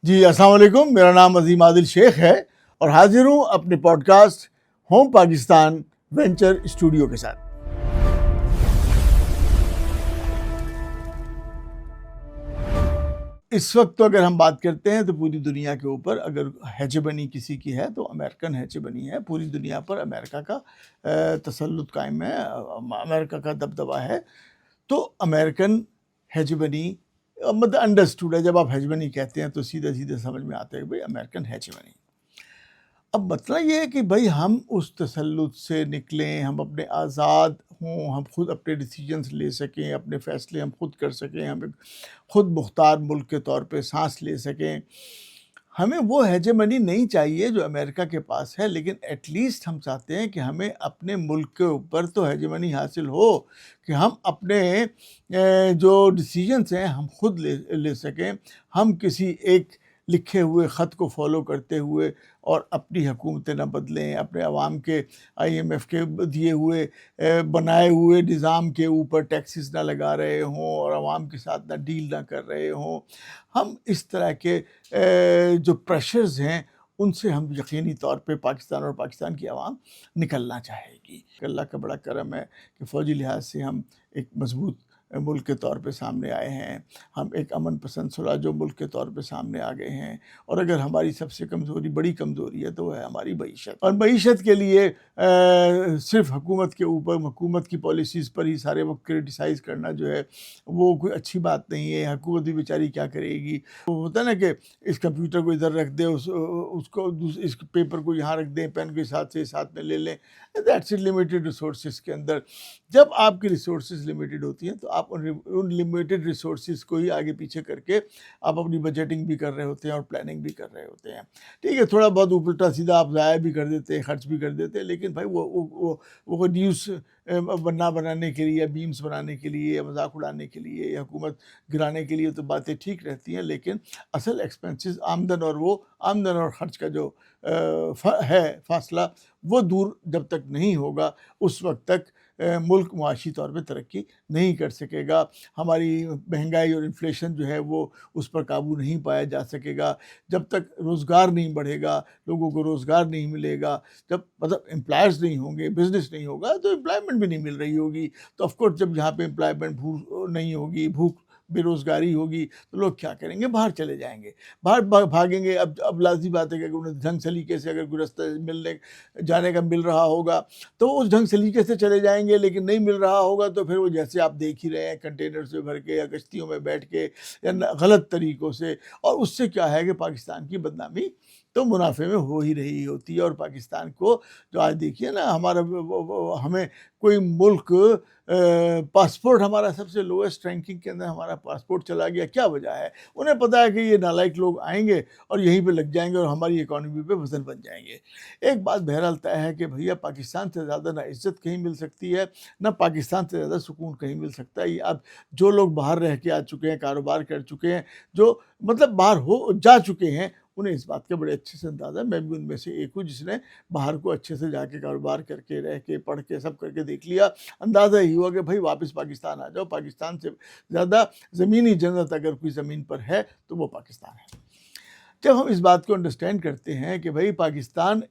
जी अस्सलाम वालेकुम, मेरा नाम अजीम आदिल शेख है और हाजिर हूँ अपने podcast home Pakistan venture studio के साथ। इस वक्त तो अगर हम बात करते हैं तो पूरी दुनिया के ऊपर अगर हेजेमनी किसी की है तो अमेरिकन हेजेमनी है। पूरी दुनिया पर अमेरिका का तसल्लुत कायम है, अमेरिका का दबदबा है। तो अमेरिकन हेजेमनी मतलब अंडरस्टूड है। जब आप हेजेमनी कहते हैं तो सीधे सीधे समझ में आता है कि भाई अमेरिकन हेजेमनी। अब मतलब ये है कि भाई हम उस तसल्लुत से निकलें, हम अपने आज़ाद हों, हम खुद अपने डिसीजंस ले सकें, अपने फ़ैसले हम खुद कर सकें, हम एक खुद मुख्तार मुल्क के तौर पे सांस ले सकें। हमें वो हेजेमनी नहीं चाहिए जो अमेरिका के पास है, लेकिन एटलीस्ट हम चाहते हैं कि हमें अपने मुल्क के ऊपर तो हेजेमनी हासिल हो कि हम अपने जो डिसीजंस हैं हम खुद ले सकें। हम किसी एक लिखे हुए ख़त को फॉलो करते हुए और अपनी हुकूमतें ना बदलें, अपने अवाम के IMF के दिए हुए बनाए हुए निज़ाम के ऊपर टैक्सेस ना लगा रहे हों और अवाम के साथ ना डील ना कर रहे हों। हम इस तरह के जो प्रेशर्स हैं उनसे हम यकीनी तौर पे पाकिस्तान और पाकिस्तान की अवाम निकलना चाहेगी। अल्लाह का बड़ा करम है कि फ़ौजी लिहाज से हम एक मज़बूत मुल्क के तौर पे सामने आए हैं। हम एक अमन पसंद सुलझो मुल्क के तौर पे सामने आ गए हैं। और अगर हमारी सबसे कमज़ोरी, बड़ी कमज़ोरी है तो वो है हमारी मईशत। और मईशत के लिए सिर्फ़ हुकूमत के ऊपर, हुकूमत की पॉलिसीज़ पर ही सारे वक्त क्रिटिसाइज़ करना जो है वो कोई अच्छी बात नहीं है। हुकूमत भी बेचारी क्या करेगी। वो होता है ना कि इस कंप्यूटर को इधर रख दे, उसको इस पेपर को यहाँ रख दें, पेन के साथ में ले लें। दैट्स इट, लिमिटेड रिसोर्सेज के अंदर जब आपकी रिसोर्सेज लिमिटेड होती हैं तो आप उन लिमिटेड रिसोर्सेज को ही आगे पीछे करके आप अपनी बजटिंग भी कर रहे होते हैं और प्लानिंग भी कर रहे होते हैं। ठीक है, थोड़ा बहुत उल्टा सीधा आप ज़ाया भी कर देते हैं, खर्च भी कर देते हैं, लेकिन भाई वो न्यूज़ बनाने के लिए या मीम्स बनाने के लिए या मजाक उड़ाने के लिए या हुकूमत गिराने के लिए तो बातें ठीक रहती हैं, लेकिन असल एक्सपेंसेस आमदन और ख़र्च का जो है फासला वो दूर जब तक नहीं होगा उस वक्त तक मुल्क मुआशी तौर पे तरक्की नहीं कर सकेगा। हमारी महंगाई और इन्फ्लेशन जो है वो उस पर काबू नहीं पाया जा सकेगा। जब तक रोज़गार नहीं बढ़ेगा, लोगों को रोज़गार नहीं मिलेगा, जब मतलब एम्प्लॉयर्स नहीं होंगे, बिज़नेस नहीं होगा तो एम्प्लॉयमेंट भी नहीं मिल रही होगी। तो ऑफ़ कोर्स जब यहाँ पे एम्प्लॉयमेंट नहीं होगी, भूख बेरोज़गारी होगी तो लोग क्या करेंगे, बाहर चले जाएँगे, बाहर भागेंगे। अब लाज़मी बात है कि अगर उन्हें ढंग सलीके से अगर कोई रास्ता मिलने जाने का मिल रहा होगा तो उस ढंग सलीके से चले जाएँगे, लेकिन नहीं मिल रहा होगा तो फिर वो जैसे आप देख ही रहे हैं कंटेनर से भर के या कश्तियों में बैठ के या गलत तरीक़ों से। और उससे क्या है कि पाकिस्तान की बदनामी तो मुनाफे में हो ही रही होती है। और पाकिस्तान को जो आज देखिए ना, हमारा हमें कोई मुल्क पासपोर्ट हमारा सबसे लोएस्ट रैंकिंग के अंदर हमारा पासपोर्ट चला गया, क्या वजह है? उन्हें पता है कि ये नालायक लोग आएंगे और यहीं पे लग जाएंगे और हमारी इकॉनमी पे वजन बन जाएंगे। एक बात बहरहाल तय है कि भैया पाकिस्तान से ज़्यादा ना इज्जत कहीं मिल सकती है, ना पाकिस्तान से ज़्यादा सुकून कहीं मिल सकता है। ये अब जो लोग बाहर रह के आ चुके हैं, कारोबार कर चुके हैं, जो मतलब बाहर हो जा चुके हैं, उन्हें इस बात का बड़े अच्छे से अंदाज़ा है। मैं भी उनमें से एक हूँ जिसने बाहर को अच्छे से जाके कारोबार करके, रह के, पढ़ के, सब करके देख लिया। अंदाज़ा ही हुआ कि भाई वापस पाकिस्तान आ जाओ। पाकिस्तान से ज़्यादा ज़मीनी जन्नत अगर कोई ज़मीन पर है तो वो पाकिस्तान है। जब हम इस बात को अंडरस्टैंड करते हैं कि भाई पाकिस्तान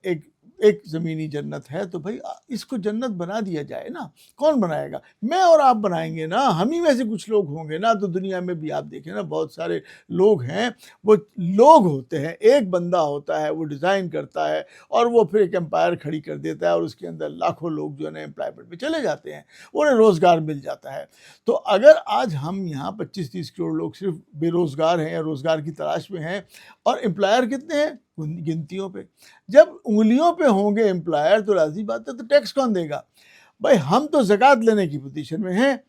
एक ज़मीनी जन्नत है तो भाई इसको जन्नत बना दिया जाए ना। कौन बनाएगा? मैं और आप बनाएंगे ना। हम ही में से कुछ लोग होंगे ना। तो दुनिया में भी आप देखें ना, बहुत सारे लोग हैं, वो लोग होते हैं, एक बंदा होता है, वो डिज़ाइन करता है और वो फिर एक एम्पायर खड़ी कर देता है और उसके अंदर लाखों लोग जो है ना एम्प्लॉयमेंट में चले जाते हैं, उन्हें रोज़गार मिल जाता है। तो अगर आज हम यहाँ 25-30 करोड़ लोग सिर्फ बेरोज़गार हैं या रोज़गार की तलाश में हैं और एम्प्लॉयर कितने हैं? गिनतियों पे। जब उंगलियों पे होंगे एम्प्लॉयर तो लाज़मी बात है तो टैक्स कौन देगा? भाई हम तो ज़कात लेने की पोजीशन में हैं,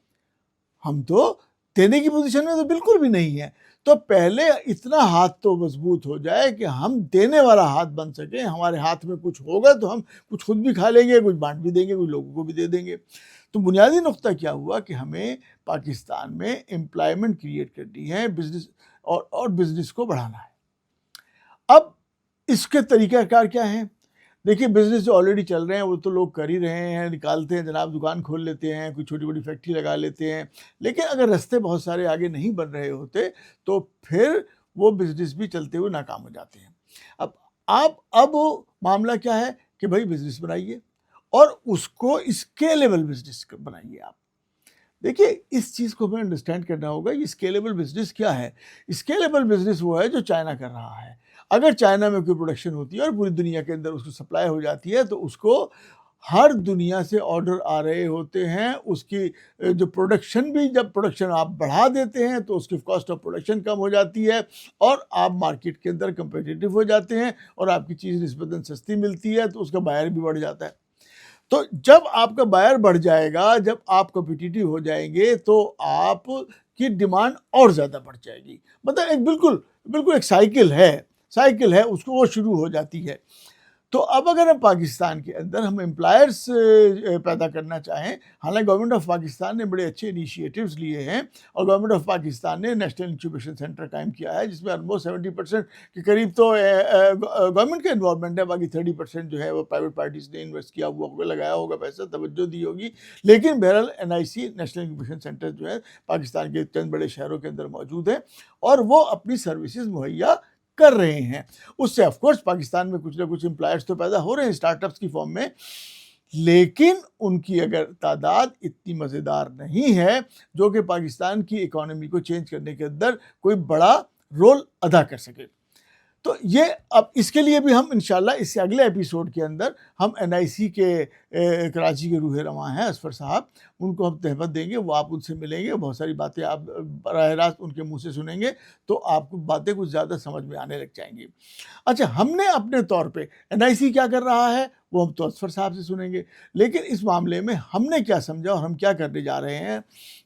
हम तो देने की पोजीशन में तो बिल्कुल भी नहीं है। तो पहले इतना हाथ तो मजबूत हो जाए कि हम देने वाला हाथ बन सके। हमारे हाथ में कुछ होगा तो हम कुछ खुद भी खा लेंगे, कुछ बांट भी देंगे, कुछ लोगों को भी दे देंगे। तो बुनियादी नुक्ता क्या हुआ कि हमें पाकिस्तान में एम्प्लॉयमेंट क्रिएट करनी है, बिजनेस और बिजनेस को बढ़ाना है। अब इसके तरीक़ाकार क्या हैं? देखिए, बिज़नेस जो ऑलरेडी चल रहे हैं वो तो लोग कर ही रहे हैं, निकालते हैं जनाब, दुकान खोल लेते हैं, कोई छोटी-बड़ी फैक्ट्री लगा लेते हैं। लेकिन अगर रास्ते बहुत सारे आगे नहीं बन रहे होते तो फिर वो बिजनेस भी चलते हुए नाकाम हो जाते हैं। अब मामला क्या है कि भाई बिजनेस बनाइए और उसको स्केलेबल बिजनेस बनाइए आप। देखिए, इस चीज़ को हमें अंडरस्टैंड करना होगा, ये स्केलेबल बिजनेस क्या है? स्केलेबल बिजनेस वो है जो चाइना कर रहा है। अगर चाइना में कोई प्रोडक्शन होती है और पूरी दुनिया के अंदर उसको सप्लाई हो जाती है, तो उसको हर दुनिया से ऑर्डर आ रहे होते हैं। उसकी जो प्रोडक्शन भी, जब प्रोडक्शन आप बढ़ा देते हैं तो उसकी कॉस्ट ऑफ प्रोडक्शन कम हो जाती है और आप मार्केट के अंदर कंपिटिटिव हो जाते हैं और आपकी चीज़ निस्बतन सस्ती मिलती है, तो उसका बायर भी बढ़ जाता है। तो जब आपका बायर बढ़ जाएगा, जब आप कॉम्पिटिटिव हो जाएंगे, तो आपकी डिमांड और ज़्यादा बढ़ जाएगी। मतलब एक बिल्कुल एक साइकिल है, उसको वो शुरू हो जाती है। तो अब अगर हम पाकिस्तान के अंदर हम एम्प्लॉयर्स पैदा करना चाहें, हालांकि गवर्नमेंट ऑफ पाकिस्तान ने बड़े अच्छे इनिशिएटिव्स लिए हैं और गवर्नमेंट ऑफ पाकिस्तान ने नेशनल इंक्यूबेशन सेंटर कायम किया है, जिसमें ऑलमोस्ट 70% के करीब तो गवर्नमेंट का इन्वॉल्वमेंट है, बाकी 30% जो है वो प्राइवेट पार्टीज ने इन्वेस्ट किया हुआ होगा, लगाया होगा पैसा, तवज्जो दी होगी। लेकिन बहरहाल NIC नेशनल इंक्यूबेशन सेंटर जो है पाकिस्तान के चंद बड़े शहरों के अंदर मौजूद है और वो अपनी सर्विसेज मुहैया कर रहे हैं। उससे ऑफ कोर्स पाकिस्तान में कुछ ना कुछ एम्प्लॉयर्स तो पैदा हो रहे हैं स्टार्टअप्स की फॉर्म में, लेकिन उनकी अगर तादाद इतनी मज़ेदार नहीं है जो कि पाकिस्तान की इकोनॉमी को चेंज करने के अंदर कोई बड़ा रोल अदा कर सके। तो ये अब इसके लिए भी हम इंशाल्लाह इससे अगले एपिसोड के अंदर हम NIC के कराची के रूह रवां हैं असफर साहब, उनको हम तहमत देंगे, वो आप उनसे मिलेंगे, बहुत सारी बातें आप बराह रास्त उनके मुंह से सुनेंगे, तो आपको बातें कुछ ज़्यादा समझ में आने लग जाएंगी। अच्छा, हमने अपने तौर पे NIC क्या कर रहा है वो हम तो असफर साहब से सुनेंगे, लेकिन इस मामले में हमने क्या समझा और हम क्या करने जा रहे हैं।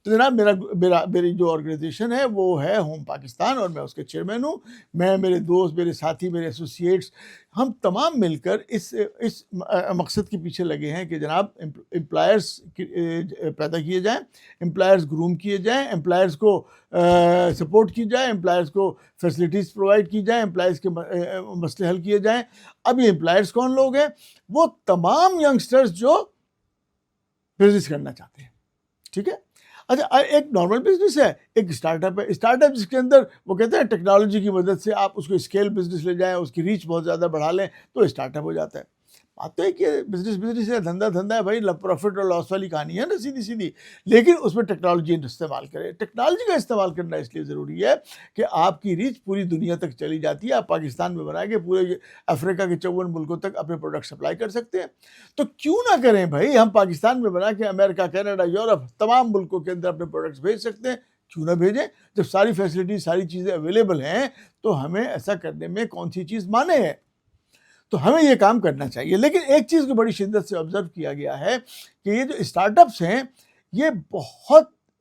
तो जनाब, मेरी जो ऑर्गेनाइजेशन है वो है होम पाकिस्तान और मैं उसके चेयरमैन हूँ। मैं, मेरे दोस्त, मेरे साथी, मेरे एसोसिएट्स, हम तमाम मिलकर इस मकसद के पीछे लगे हैं कि जनाब एम्प्लॉयर्स पैदा किए जाएं, एम्प्लॉयर्स ग्रूम किए जाएं, एम्प्लॉयर्स को सपोर्ट की जाए, एम्प्लॉयर्स को फैसिलिटीज़ प्रोवाइड की जाए, एम्प्लॉयर्स के मसले हल किए जाएं। अब ये एम्प्लॉयर्स कौन लोग हैं? वो तमाम यंगस्टर्स जो बिजनेस करना चाहते हैं। ठीक है। अच्छा, एक नॉर्मल बिजनेस है, एक स्टार्टअप है। स्टार्टअप जिसके अंदर वो कहते हैं टेक्नोलॉजी की मदद से आप उसको स्केल बिजनेस ले जाएं, उसकी रीच बहुत ज़्यादा बढ़ा लें, तो स्टार्टअप हो जाता है। बात तो है कि बिजनेस है, धंधा है भाई, प्रॉफिट और लॉस वाली कहानी है ना, सीधी सीधी। लेकिन उसमें टेक्नोलॉजी इस्तेमाल करें। टेक्नोलॉजी का इस्तेमाल करना इसलिए ज़रूरी है कि आपकी रीच पूरी दुनिया तक चली जाती है। आप पाकिस्तान में बना के पूरे अफ्रीका के 54 मुल्कों तक अपने प्रोडक्ट सप्लाई कर सकते हैं। तो क्यों ना करें भाई, हम पाकिस्तान में बना के अमेरिका, कनाडा, यूरोप तमाम मुल्कों के अंदर अपने प्रोडक्ट्स भेज सकते हैं। क्यों ना भेजें? जब सारी फैसिलिटी, सारी चीज़ें अवेलेबल हैं, तो हमें ऐसा करने में कौन सी चीज़ माने है? तो हमें ये काम करना चाहिए। लेकिन एक चीज़ को बड़ी शिद्दत से ऑब्जर्व किया गया है कि ये जो स्टार्टअप्स हैं, ये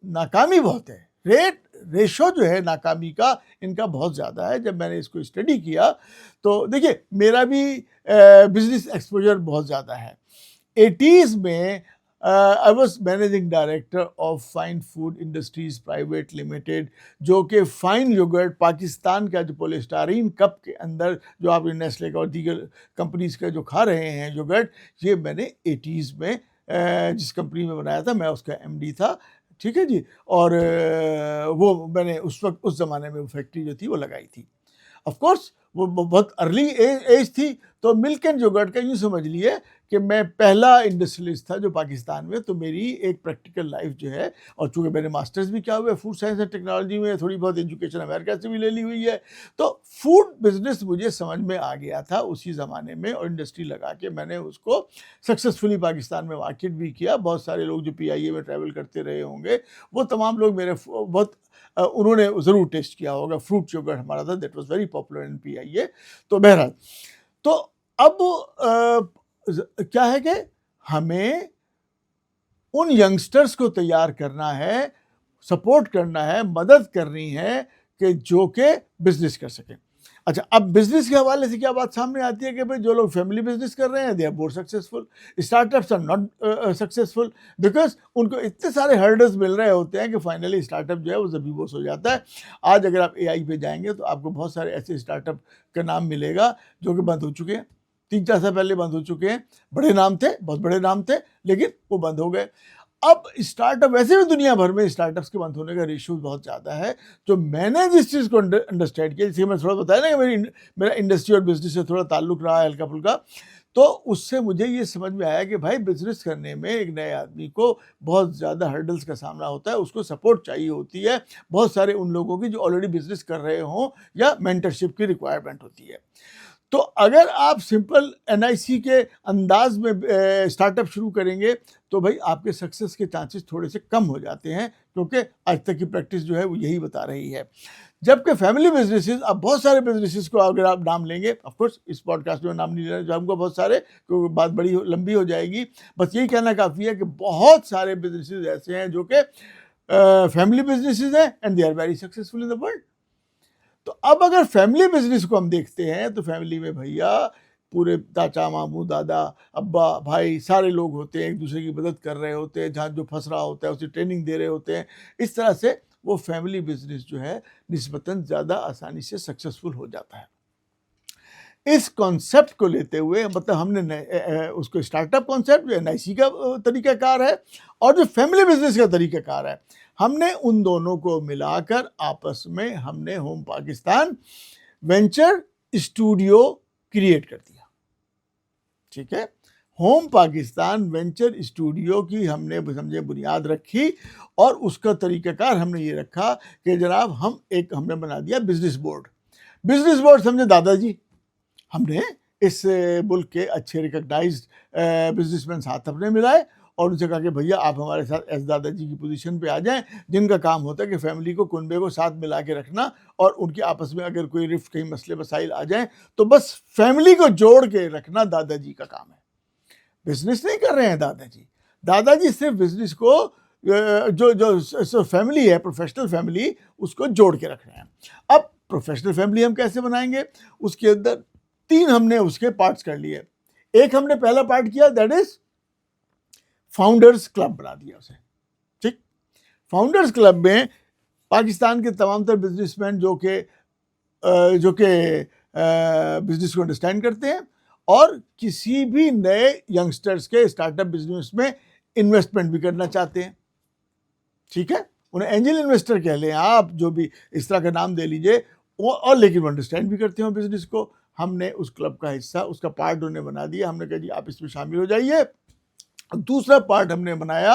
नाकामी बहुत है। रेशो जो है नाकामी का, इनका बहुत ज़्यादा है। जब मैंने इसको स्टडी किया तो देखिए, मेरा भी बिजनेस एक्सपोजर बहुत ज़्यादा है। 80s में I was managing director of fine food industries private limited, जो कि फाइन योगर्ट, पाकिस्तान का जो पॉलीस्टारीन कप के अंदर जो आप नेस्ले का और दीगर कंपनीज़ का जो खा रहे हैं योगर्ट, ये मैंने 80s में जिस कंपनी में बनाया था, मैं उसका MD था। ठीक है जी। और वो मैंने उस वक्त, उस ज़माने में वो फैक्ट्री जो थी वो लगाई थी। ऑफ कोर्स वो बहुत अर्ली एज थी, तो मिल्क एंड योगर्ट का यूँ समझ लिए कि मैं पहला इंडस्ट्रियलिस्ट था जो पाकिस्तान में। तो मेरी एक प्रैक्टिकल लाइफ जो है, और चूँकि मैंने मास्टर्स भी किया हुआ है फूड साइंस एंड टेक्नोलॉजी में, थोड़ी बहुत एजुकेशन अमेरिका से भी ले ली हुई है, तो फूड बिजनेस मुझे समझ में आ गया था उसी ज़माने में, और इंडस्ट्री लगा के मैंने उसको सक्सेसफुली पाकिस्तान में मार्केट भी किया। बहुत सारे लोग जो PIA में ट्रैवल करते रहे होंगे, वो तमाम लोग मेरे बहुत उन्होंने ज़रूर टेस्ट किया होगा। फ्रूट योगर्ट हमारा था, that was very popular in PIA। तो बहरहाल, तो अब क्या है कि हमें उन यंगस्टर्स को तैयार करना है, सपोर्ट करना है, मदद करनी है कि जो कि बिजनेस कर सकें। अच्छा, अब बिजनेस के हवाले से क्या बात सामने आती है कि भाई जो लोग फैमिली बिजनेस कर रहे हैं, they are more successful. Startups are not successful because उनको इतने सारे हर्डल्स मिल रहे होते हैं कि फाइनली स्टार्टअप जो है वो ज़बीबोस हो जाता है। आज अगर आप AI पे जाएंगे तो आपको बहुत सारे ऐसे स्टार्टअप का नाम मिलेगा जो कि बंद हो चुके हैं, 3-4 साल पहले बंद हो चुके हैं। बड़े नाम थे, बहुत बड़े नाम थे, लेकिन वो बंद हो गए। अब स्टार्टअप, वैसे भी दुनिया भर में स्टार्टअप्स के बंद होने का रेशियो बहुत ज़्यादा है। तो मैंने जिस चीज़ को अंडरस्टैंड किया, जैसे मैं थोड़ा बताया ना कि मेरा इंडस्ट्री और बिजनेस से थोड़ा ताल्लुक रहा है हल्का फुल्का, तो उससे मुझे ये समझ में आया कि भाई बिजनेस करने में एक नए आदमी को बहुत ज़्यादा हर्डल्स का सामना होता है, उसको सपोर्ट चाहिए होती है, बहुत सारे उन लोगों की जो ऑलरेडी बिजनेस कर रहे हों, या मेंटरशिप की रिक्वायरमेंट होती है। तो अगर आप सिंपल एनआईसी के अंदाज में स्टार्टअप शुरू करेंगे तो भाई आपके सक्सेस के चांसेस थोड़े से कम हो जाते हैं, क्योंकि आज तक की प्रैक्टिस जो है वो यही बता रही है। जबकि फैमिली बिजनेसेस, अब बहुत सारे बिजनेसेस को अगर आप नाम लेंगे, ऑफ कोर्स इस पॉडकास्ट में नाम नहीं लेना चाहूँगा बहुत सारे, क्योंकि बात बड़ी लंबी हो जाएगी। बस यही कहना काफ़ी है कि बहुत सारे बिजनेसेस ऐसे हैं जो कि फैमिली बिजनेसेस हैं and they are very successful in the world. तो अब अगर फैमिली बिजनेस को हम देखते हैं तो फैमिली में भैया पूरे चाचा मामू दादा अब्बा भाई सारे लोग होते हैं, एक दूसरे की मदद कर रहे होते हैं, जहाँ जो फंस रहा होता है उसे ट्रेनिंग दे रहे होते हैं। इस तरह से वो फैमिली बिजनेस जो है निस्बतन ज़्यादा आसानी से सक्सेसफुल हो जाता है। इस कॉन्सेप्ट को लेते हुए, मतलब हमने उसको स्टार्टअप कॉन्सेप्ट जो एनआईसी का तरीक़ाकार है और जो फैमिली बिजनेस का तरीक़ाकार है, हमने उन दोनों को मिलाकर आपस में हमने home Pakistan venture studio create कर दिया। ठीक है, होम पाकिस्तान वेंचर स्टूडियो की हमने समझे बुनियाद रखी और उसका तरीक़ाकार हमने ये रखा कि जनाब हमने बना दिया बिजनेस बोर्ड। बिजनेस बोर्ड समझे दादाजी, हमने इस मुल्क के अच्छे रिकग्नाइज्ड बिजनेसमैन साथ अपने मिलाए और उनसे कहा कि भैया आप हमारे साथ एस दादाजी की पोजीशन पे आ जाएं, जिनका काम होता है कि फैमिली को, कुनबे को साथ मिला के रखना, और उनके आपस में अगर कोई रिफ्ट, कहीं मसले मसाइल आ जाएं तो बस फैमिली को जोड़ के रखना दादाजी का काम है। बिजनेस नहीं कर रहे हैं दादाजी, दादाजी सिर्फ बिजनेस को जो जो फैमिली है, प्रोफेशनल फैमिली, उसको जोड़ के रख रहे हैं। अब प्रोफेशनल फैमिली हम कैसे बनाएंगे, उसके अंदर 3 हमने उसके पार्ट्स कर लिए। एक हमने पहला पार्ट किया, दैट इज फाउंडर्स क्लब बना दिया उसे। ठीक, फाउंडर्स क्लब में पाकिस्तान के तमाम तर बिजनेसमैन जो कि बिजनेस को अंडरस्टैंड करते हैं और किसी भी नए यंगस्टर्स के स्टार्टअप बिजनेस में इन्वेस्टमेंट भी करना चाहते हैं। ठीक है, उन्हें एंजल इन्वेस्टर कह लें आप, जो भी इस तरह का नाम दे लीजिए, और लेकिन वो अंडरस्टैंड भी करते हो बिजनेस को। हमने उस क्लब का हिस्सा, उसका पार्ट उन्हें बना दिया। हमने कहा जी आप इसमें शामिल हो जाइए। दूसरा पार्ट हमने बनाया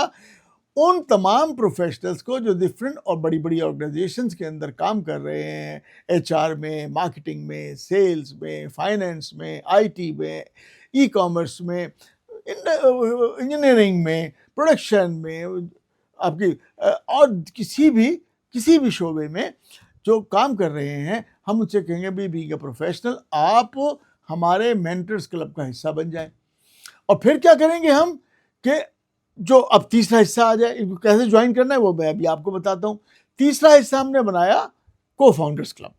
उन तमाम प्रोफेशनल्स को जो डिफरेंट और बड़ी बड़ी ऑर्गेनाइजेशंस के अंदर काम कर रहे हैं, एचआर में, मार्केटिंग में, सेल्स में, फाइनेंस में, आईटी में, ई कॉमर्स में, इंजीनियरिंग में, प्रोडक्शन में, आपकी और किसी भी शोबे में जो काम कर रहे हैं, हम उनसे कहेंगे भी बीइंग अ प्रोफेशनल आप हमारे मेंटर्स क्लब का हिस्सा बन जाएं। और फिर क्या करेंगे हम कि जो अब तीसरा हिस्सा आ जाए, इनको कैसे ज्वाइन करना है वो मैं अभी आपको बताता हूँ। तीसरा हिस्सा हमने बनाया को फाउंडर्स क्लब।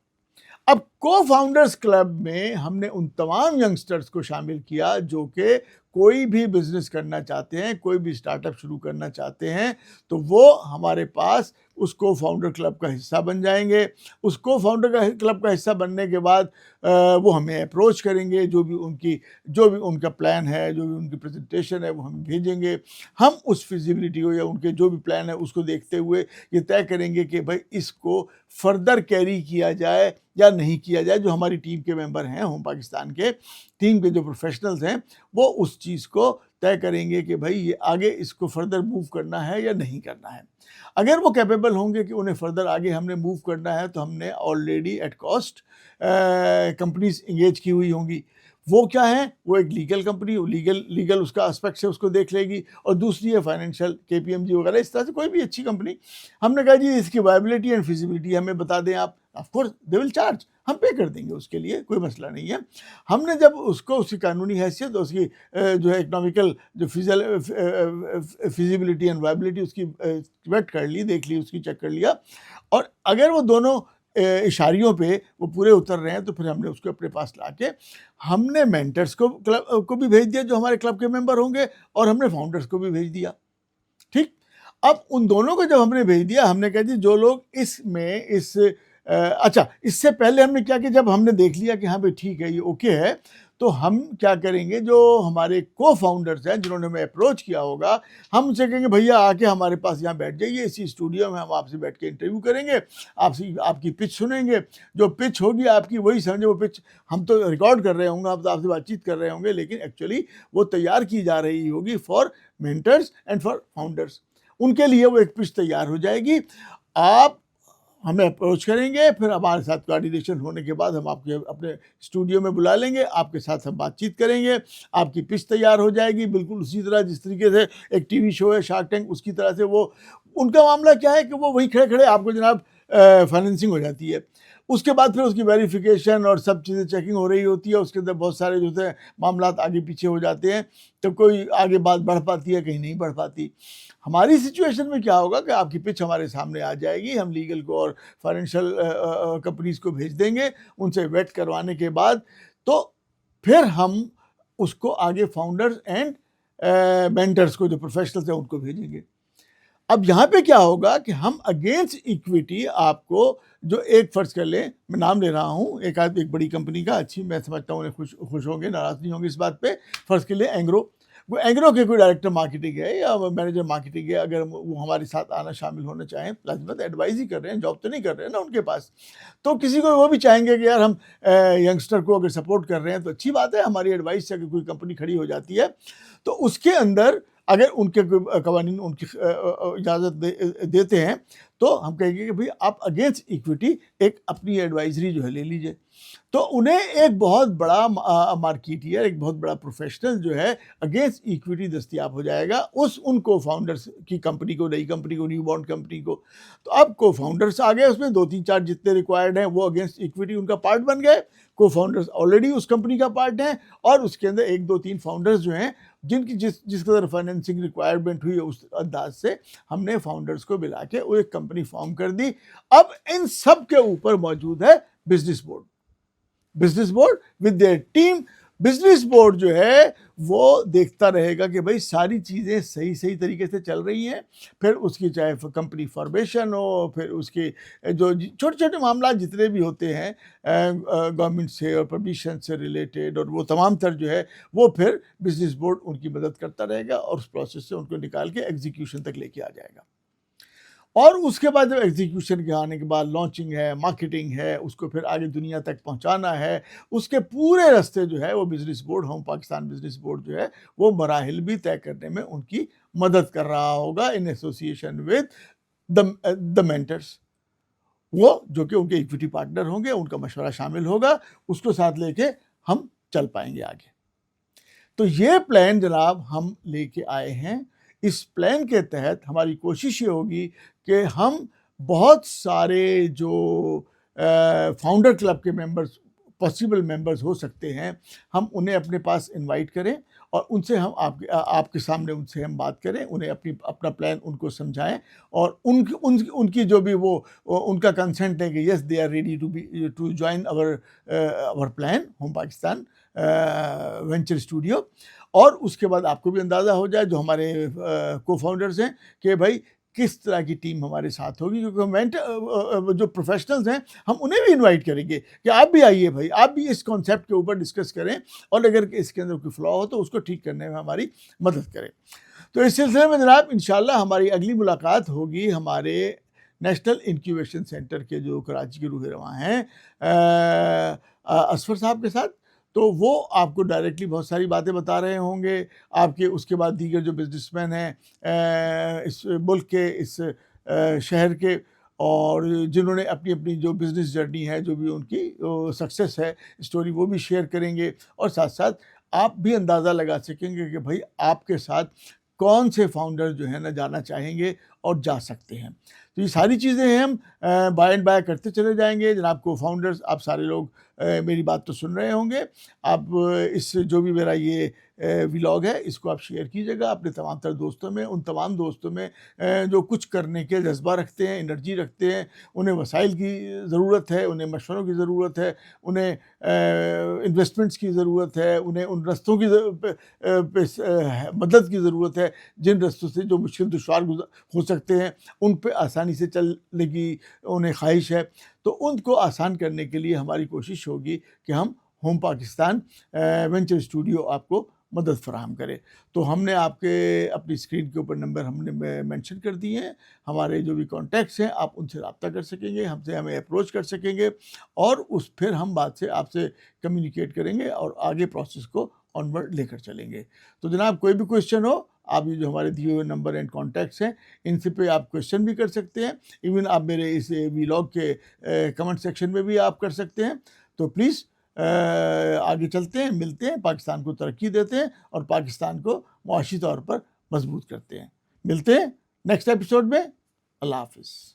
अब को फाउंडर्स क्लब में हमने उन तमाम यंगस्टर्स को शामिल किया जो कि कोई भी बिजनेस करना चाहते हैं, कोई भी स्टार्टअप शुरू करना चाहते हैं, तो वो हमारे पास उस को फाउंडर क्लब का हिस्सा बन जाएंगे। उस को फाउंडर क्लब का हिस्सा बनने के बाद वो हमें अप्रोच करेंगे, जो भी उनका प्लान है, जो भी उनकी प्रेजेंटेशन है, वो हम भेजेंगे। हम उस फिजिबिलिटी को या उनके जो भी प्लान है उसको देखते हुए ये तय करेंगे कि भाई इसको फर्दर कैरी किया जाए या नहीं किया जाए। जो हमारी टीम के मेंबर हैं, होम पाकिस्तान के टीम के जो प्रोफेशनल्स हैं, वो उस चीज़ को तय करेंगे कि भाई ये आगे इसको फर्दर मूव करना है या नहीं करना है। अगर वो कैपेबल होंगे कि उन्हें फर्दर आगे हमने मूव करना है, तो हमने already at cost companies engage की हुई होंगी। वो क्या है, वो एक लीगल कंपनी, लीगल उसका एस्पेक्ट से उसको देख लेगी, और दूसरी है फाइनेंशियल, केपीएमजी वगैरह, इस तरह से कोई भी अच्छी कंपनी। हमने कहा जी इसकी वायबिलिटी एंड फिजिबिलिटी हमें बता दें आप। Of course they will charge, हम पे कर देंगे, उसके लिए कोई मसला नहीं है। हमने जब उसको उसकी कानूनी हैसियत, उसकी जो है इकोनॉमिकल जो फिजिबिलिटी एंड वायबिलिटी उसकी वेट कर ली, देख ली, उसकी चेक कर लिया, और अगर वो दोनों इशारियों पे वो पूरे उतर रहे हैं, तो फिर हमने उसको अपने पास लाके हमने मेंटर्स को भी भेज दिया जो हमारे क्लब के मेंबर होंगे, और हमने फाउंडर्स को भी भेज दिया। ठीक, अब उन दोनों को जब हमने भेज दिया, हमने कहा जी जो लोग इस अच्छा, इससे पहले हमने क्या किया, जब हमने देख लिया कि हाँ भाई ठीक है, ये ओके है, तो हम क्या करेंगे, जो हमारे को-फाउंडर्स हैं जिन्होंने हमें अप्रोच किया होगा, हम उनसे कहेंगे भैया आके हमारे पास यहाँ बैठ जाइए, इसी स्टूडियो में हम आपसे बैठ के इंटरव्यू करेंगे, आपसे आपकी पिच सुनेंगे, जो पिच होगी आपकी वही समझे, वो पिच हम तो रिकॉर्ड कर रहे होंगे, हम तो आपसे बातचीत कर रहे होंगे, लेकिन एक्चुअली वो तैयार की जा रही होगी for mentors and for founders. उनके लिए वो एक पिच तैयार हो जाएगी। आप हमें अप्रोच करेंगे, फिर हमारे साथ कोऑर्डिनेशन होने के बाद हम आपके अपने स्टूडियो में बुला लेंगे, आपके साथ हम बातचीत करेंगे, आपकी पिच तैयार हो जाएगी बिल्कुल उसी तरह जिस तरीके से एक टीवी शो है शार्क टैंक, उसकी तरह से। वो उनका मामला क्या है कि वो वहीं खड़े-खड़े आपको जनाब फाइनेंसिंग हो जाती है। उसके बाद फिर उसकी वेरिफिकेशन और सब चीज़ें चेकिंग हो रही होती है, उसके अंदर बहुत सारे जो होते हैं मामलात आगे पीछे हो जाते हैं, तो कोई आगे बात बढ़ पाती है, कहीं नहीं बढ़ पाती। हमारी सिचुएशन में क्या होगा कि आपकी पिच हमारे सामने आ जाएगी, हम लीगल को और फाइनेंशियल कंपनीज़ को भेज देंगे, उनसे वेट करवाने के बाद तो फिर हम उसको आगे फाउंडर्स एंड मेंटर्स को, जो प्रोफेशनल्स हैं, उनको भेजेंगे। अब यहाँ पे क्या होगा कि हम अगेंस्ट इक्विटी आपको, जो एक फ़र्ज़ कर लें, मैं नाम ले रहा हूँ, एक बड़ी कंपनी का, अच्छी, मैं समझता हूँ उन्हें खुश होंगे, नाराज़ नहीं होंगे इस बात पे। फ़र्ज़ के लिए एंग्रो, वो एंग्रो के कोई डायरेक्टर मार्केटिंग है या मैनेजर मार्केटिंग है, अगर वो हमारे साथ आना शामिल होना चाहें, लाज़िमत एडवाइज़ ही कर रहे हैं, जॉब तो नहीं कर रहे हैं ना उनके पास। तो किसी को वो भी चाहेंगे कि यार हम यंगस्टर को अगर सपोर्ट कर रहे हैं तो अच्छी बात है, हमारी एडवाइस से अगर कोई कंपनी खड़ी हो जाती है, तो उसके अंदर अगर उनके कवानीन उनकी इजाज़त देते हैं, तो हम कहेंगे कि भाई आप अगेंस्ट इक्विटी एक अपनी एडवाइजरी जो है ले लीजिए। तो उन्हें एक बहुत बड़ा मार्केटियर, एक बहुत बड़ा प्रोफेशनल जो है अगेंस्ट इक्विटी दस्तियाब हो जाएगा उस उन को फाउंडर्स की कंपनी को, नई कंपनी को, न्यू बॉर्न कंपनी को। तो अब को फाउंडर्स आ गए, उसमें 2-3-4 जितने रिक्वायर्ड हैं वो अगेंस्ट इक्विटी उनका पार्ट बन गए। को फाउंडर्स ऑलरेडी उस कंपनी का पार्ट हैं, और उसके अंदर 1-2-3 फाउंडर्स जो हैं, जिनकी जिस कदर फाइनेंसिंग रिक्वायरमेंट हुई है, उस अंदाज से हमने फाउंडर्स को मिला के वो एक कंपनी फॉर्म कर दी। अब इन सब के ऊपर मौजूद है business board. Business board with their team. Business board जो है वो देखता रहेगा कि भाई सारी चीज़ें सही तरीके से चल रही हैं, फिर उसकी चाहे कंपनी फॉर्मेशन हो, फिर उसके जो छोटे छोटे मामला जितने भी होते हैं गवर्नमेंट से और परमिशन से रिलेटेड, और वो तमाम तर जो है वो फिर बिजनेस बोर्ड उनकी मदद करता रहेगा और उस प्रोसेस से उनको निकाल के एग्जीक्यूशन तक लेके आ जाएगा। और उसके बाद जब एग्जीक्यूशन के आने के बाद लॉन्चिंग है, मार्केटिंग है, उसको फिर आगे दुनिया तक पहुंचाना है, उसके पूरे रास्ते जो है वो business board, home Pakistan business board जो है वो मराहिल भी तय करने में उनकी मदद कर रहा होगा, in association with the mentors. वो जो कि उनके इक्विटी पार्टनर होंगे, उनका मशवरा शामिल होगा, उसको साथ लेके हम चल पाएंगे आगे। तो ये प्लान जनाब हम लेके आए हैं। इस प्लान के तहत हमारी कोशिश ये होगी कि हम बहुत सारे जो फाउंडर क्लब के मेंबर्स, पॉसिबल मेंबर्स हो सकते हैं, हम उन्हें अपने पास इनवाइट करें और उनसे हम आपके सामने उनसे हम बात करें, उन्हें अपना प्लान उनको समझाएं, और उनकी जो भी वो उनका कंसेंट है कि yes they are ready to join our plan home Pakistan venture studio. और उसके बाद आपको भी अंदाज़ा हो जाए, जो हमारे को फाउंडर्स हैं, कि भाई किस तरह की टीम हमारे साथ होगी, क्योंकि जो प्रोफेशनल्स हैं हम उन्हें भी इनवाइट करेंगे कि आप भी आइए भाई, आप भी इस कॉन्सेप्ट के ऊपर डिस्कस करें, और अगर इसके अंदर कोई फ्लॉ हो तो उसको ठीक करने में हमारी मदद करें। तो इस सिलसिले में जनाब इंशाल्लाह हमारी अगली मुलाकात होगी हमारे नेशनल इंक्यूबेशन सेंटर के जो कराची के रूह रवां हैं असफर साहब के साथ। तो वो आपको डायरेक्टली बहुत सारी बातें बता रहे होंगे। आपके उसके बाद दीगर जो बिजनेसमैन हैं इस मुल्क के, इस शहर के, और जिन्होंने अपनी अपनी जो बिज़नेस जर्नी है, जो भी उनकी सक्सेस है स्टोरी, वो भी शेयर करेंगे, और साथ साथ आप भी अंदाज़ा लगा सकेंगे कि भाई आपके साथ कौन से फाउंडर जो है ना जाना चाहेंगे और जा सकते हैं। तो ये सारी चीज़ें हैं, हम बाय एंड बाय करते चले जाएंगे। जनाब को फाउंडर्स, आप सारे लोग मेरी बात तो सुन रहे होंगे। आप इस जो भी मेरा ये व्लॉग है, इसको आप शेयर कीजिएगा अपने तमाम तर दोस्तों में, उन तमाम दोस्तों में जो कुछ करने के जज्बा रखते हैं, एनर्जी रखते हैं, उन्हें वसाइल की ज़रूरत है, उन्हें मशवरों की ज़रूरत है, उन्हें इन्वेस्टमेंट्स की ज़रूरत है, उन्हें उन रस्तों की मदद की ज़रूरत है जिन रस्तों से जो मुश्किल दुश्वार हो सकते हैं, उन पे आसानी से चलने की उन्हें ख्वाहिश है, तो उनको आसान करने के लिए हमारी कोशिश होगी कि हम होम पाकिस्तान वेंचर स्टूडियो आपको मदद फराहम करे। तो हमने आपके अपनी स्क्रीन के ऊपर नंबर हमने मेंशन कर दिए हैं। हमारे जो भी कॉन्टैक्ट्स हैं आप उनसे रब्ता कर सकेंगे, हमसे हमें अप्रोच कर सकेंगे और उस फिर हम बात से आपसे कम्युनिकेट करेंगे और आगे प्रोसेस को ऑनवर्ड लेकर चलेंगे। तो जनाब कोई भी क्वेश्चन हो, आप ये जो हमारे दिए हुए नंबर एंड कॉन्टैक्ट्स हैं इनसे पे आप क्वेश्चन भी कर सकते हैं। इवन आप मेरे इस व्लॉग के कमेंट सेक्शन में भी आप कर सकते हैं। तो प्लीज़ आगे चलते हैं, मिलते हैं, पाकिस्तान को तरक्की देते हैं और पाकिस्तान को मुआशी तौर पर मजबूत करते हैं। मिलते हैं नेक्स्ट एपिसोड में। अल्लाह हाफिज़।